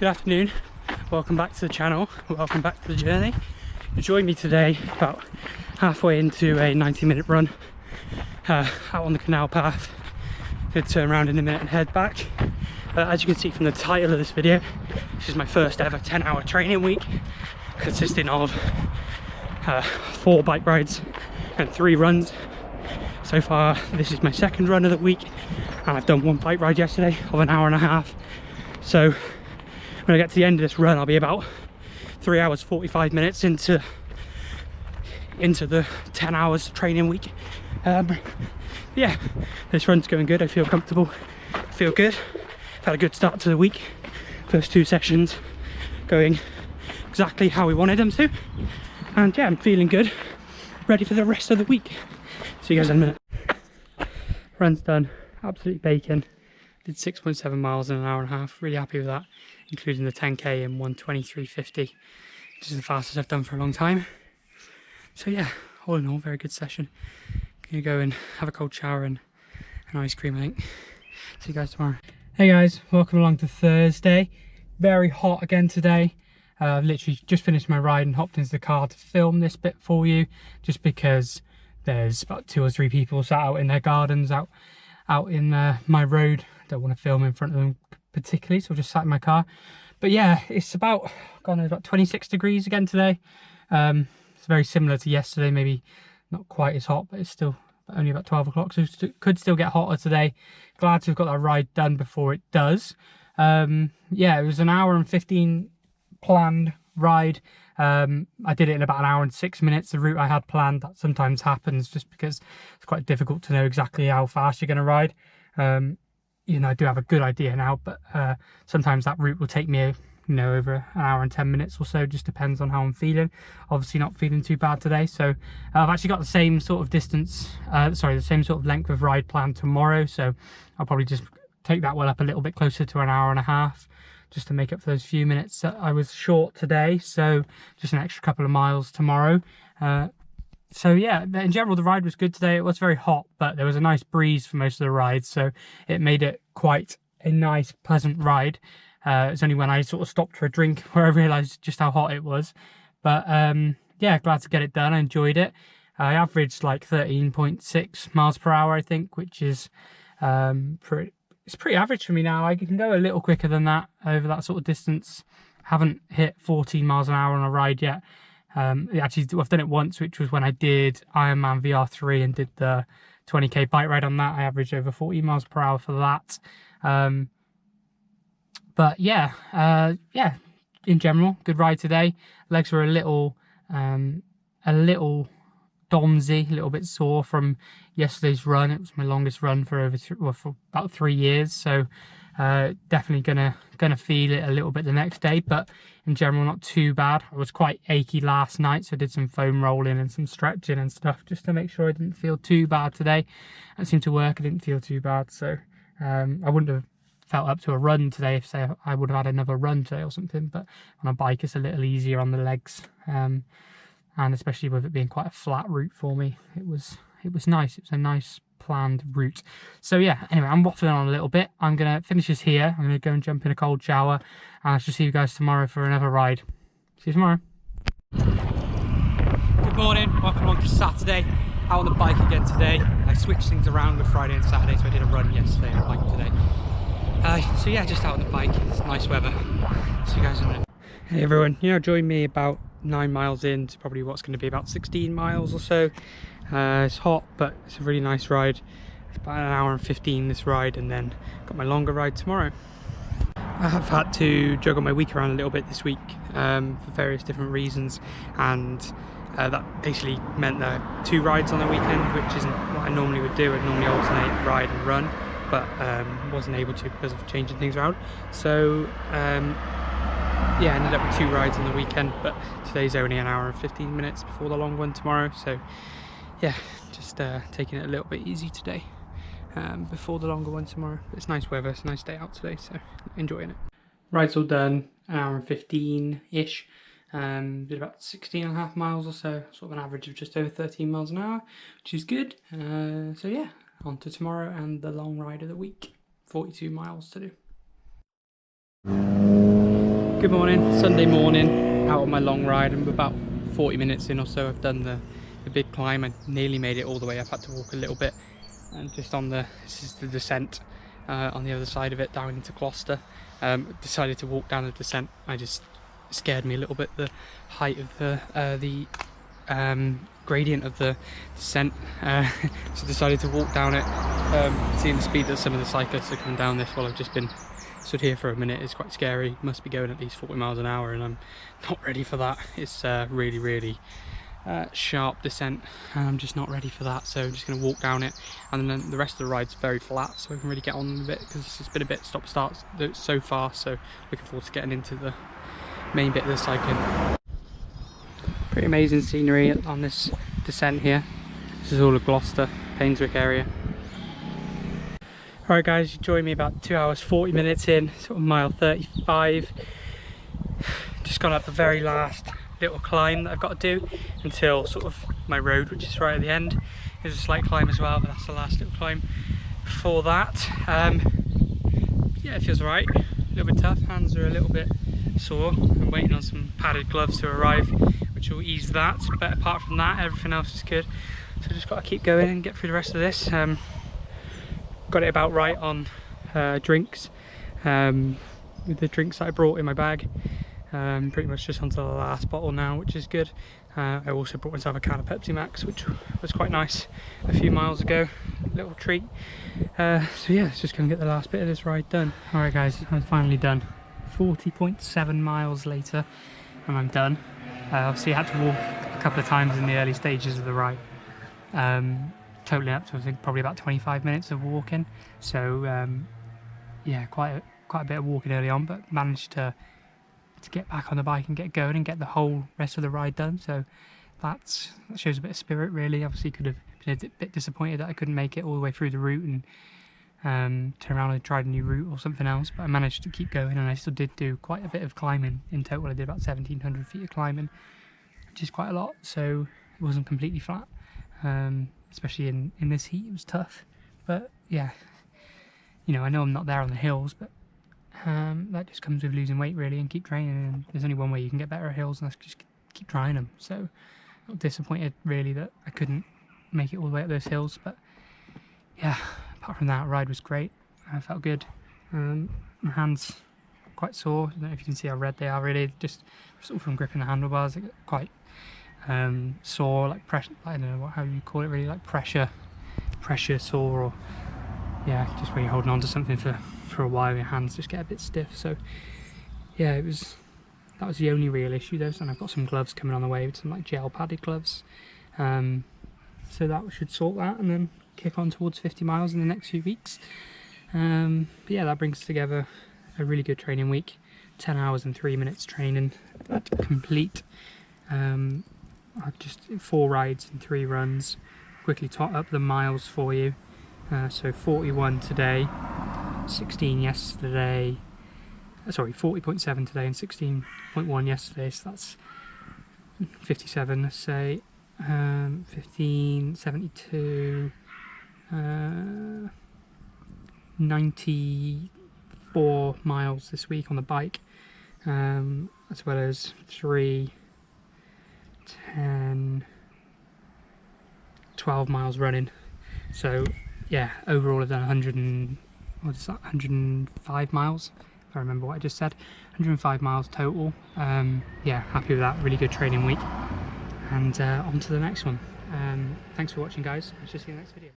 Good afternoon, welcome back to the channel, welcome back to the journey. You joined me today about halfway into a 90-minute run out on the canal path. Gonna turn around in a minute and head back. As you can see from the title of this video, this is my first ever 10-hour training week, consisting of 4 bike rides and 3 runs. So far this is my second run of the week, and I've done 1 bike ride yesterday of an hour and a half. So when I get to the end of this run, I'll be about 3 hours 45 minutes into the 10 hours training week. Yeah, this run's going good. I feel comfortable, I feel good. I've had a good start to the week. First 2 sessions going exactly how we wanted them to, and yeah, I'm feeling good, ready for the rest of the week. See you guys in a minute. Run's done, absolute bacon. Did 6.7 miles in an hour and a half. Really happy with that, including the 10k in 1:23:50, which is the fastest I've done for a long time. So yeah, all in all, very good session. Gonna go and have a cold shower and an ice cream, I think. See you guys tomorrow. Hey guys, welcome along to Thursday. Very hot again today. I've literally just finished my ride and hopped into the car to film this bit for you, just because there's about 2 or 3 people sat out in their gardens out in my road. Don't want to film in front of them particularly, so I just sat in my car. But yeah, it's about 26 degrees again today. It's very similar to yesterday, maybe not quite as hot, but it's still only about 12 o'clock, so it could still get hotter today. Glad to have got that ride done before it does. Yeah, it was an hour and 15 planned ride. I did it in about an hour and 6 minutes. The route I had planned, that sometimes happens just because it's quite difficult to know exactly how fast you're going to ride. You know, I do have a good idea now, but sometimes that route will take me over an hour and 10 minutes or so. Just depends on how I'm feeling. Obviously not feeling too bad today, so I've actually got the same sort of distance, the same sort of length of ride planned tomorrow, so I'll probably just take that one up a little bit closer to an hour and a half, just to make up for those few minutes that I was short today. So just an extra couple of miles tomorrow. So yeah, in general the ride was good today. It was very hot, but there was a nice breeze for most of the ride, so it made it quite a nice, pleasant ride. It's only when I sort of stopped for a drink where I realised just how hot it was. But yeah, glad to get it done. I enjoyed it. I averaged like 13.6 miles per hour, I think, which is it's pretty average for me now. I can go a little quicker than that over that sort of distance. Haven't hit 14 miles an hour on a ride yet. Actually, I've done it once, which was when I did Ironman VR3 and did the 20k bike ride on that. I averaged over 40 miles per hour for that. But yeah, in general, good ride today. Legs were a little domsy, a little bit sore from yesterday's run. It was my longest run for for about 3 years, so definitely gonna feel it a little bit the next day, but in general not too bad. I was quite achy last night, so I did some foam rolling and some stretching and stuff just to make sure I didn't feel too bad today. That seemed to work. I didn't feel too bad, so I wouldn't have felt up to a run today if, say, I would have had another run today or something. But on a bike it's a little easier on the legs, and especially with it being quite a flat route for me, it was nice. It was a nice planned route. So yeah, anyway, I'm waffling on a little bit. I'm gonna finish this here. I'm gonna go and jump in a cold shower, and I shall see you guys tomorrow for another ride. See you tomorrow. Good morning, welcome along to Saturday. Out on the bike again today. I switched things around with Friday and Saturday, so I did a run yesterday and a bike today. So yeah, just out on the bike. It's nice weather. See you guys in a minute. Hey everyone, join me about 9 miles in to probably what's going to be about 16 miles or so. It's hot, but it's a really nice ride. It's about an hour and 15 this ride, and then got my longer ride tomorrow. I have had to juggle my week around a little bit this week for various different reasons, and that basically meant that 2 rides on the weekend, which isn't what I normally would do. I'd normally alternate ride and run, but wasn't able to because of changing things around. So yeah, I ended up with 2 rides on the weekend, but today's only an hour and 15 minutes before the long one tomorrow. So yeah, just taking it a little bit easy today before the longer one tomorrow. It's nice weather, it's a nice day out today, so enjoying it. Ride's all done, an hour and 15-ish. Did about 16.5 miles or so, sort of an average of just over 13 miles an hour, which is good. So yeah, on to tomorrow and the long ride of the week. 42 miles to do. Good morning, Sunday morning, out on my long ride. I'm about 40 minutes in or so. I've done the big climb. I nearly made it all the way up, had to walk a little bit. And just on this is the descent on the other side of it, down into Gloucester. Decided to walk down the descent. I just scared me a little bit, the height of the gradient of the descent. So decided to walk down it, seeing the speed that some of the cyclists are coming down this while I've just been stood here for a minute. It's quite scary. Must be going at least 40 miles an hour and I'm not ready for that. It's really sharp descent and I'm just not ready for that, so I'm just going to walk down it, and then the rest of the ride's very flat, so I can really get on with it because it's been a bit stop start so far, so looking forward to getting into the main bit of the cycling. Pretty amazing scenery on this descent here. This is all of Gloucester, Painswick area. Alright guys, you joined me about 2 hours 40 minutes in, sort of mile 35. Just gone up the very last little climb that I've got to do until sort of my road, which is right at the end. There's a slight climb as well, but that's the last little climb before that. Yeah, it feels alright, a little bit tough, hands are a little bit sore. I'm waiting on some padded gloves to arrive, which will ease that, but apart from that, everything else is good. So just got to keep going and get through the rest of this. Got it about right on drinks, with the drinks that I brought in my bag. Pretty much just onto the last bottle now, which is good. I also brought myself a can of Pepsi Max, which was quite nice a few miles ago. Little treat. So yeah, let's just go and get the last bit of this ride done. Alright guys, I'm finally done. 40.7 miles later and I'm done. Obviously I had to walk a couple of times in the early stages of the ride. Totally up to I think probably about 25 minutes of walking, so yeah, quite a bit of walking early on, but managed to get back on the bike and get going and get the whole rest of the ride done. So that shows a bit of spirit really. Obviously could have been a bit disappointed that I couldn't make it all the way through the route and turn around and try a new route or something else, but I managed to keep going and I still did do quite a bit of climbing. In total I did about 1700 feet of climbing, which is quite a lot, so it wasn't completely flat. Especially in this heat, it was tough. But yeah, you know, I know I'm not there on the hills, but that just comes with losing weight really and keep training. And there's only one way you can get better at hills, and that's just keep trying them. So I'm disappointed really that I couldn't make it all the way up those hills. But yeah, apart from that, ride was great. I felt good. My hands quite sore. I don't know if you can see how red they are really, just sort of from gripping the handlebars. They get quite sore, like pressure, I don't know how you call it really, like pressure sore, or yeah, just when you're holding on to something for a while your hands just get a bit stiff. So yeah, that was the only real issue though. And I've got some gloves coming on the way with some like gel padded gloves, so that should sort that and then kick on towards 50 miles in the next few weeks. But yeah, that brings together a really good training week. 10 hours and 3 minutes training at complete. I've just 4 rides and 3 runs. Quickly tot up the miles for you. So 41 today, 16 yesterday, sorry, 40.7 today and 16.1 yesterday, so that's 57, let's say, 1572, 94 miles this week on the bike, as well as 3, 10, 12 miles running. So yeah, overall I've done 105 miles, if I remember what I just said. 105 miles total. Yeah, happy with that. Really good training week. And on to the next one. Thanks for watching guys. I'll just see you in the next video.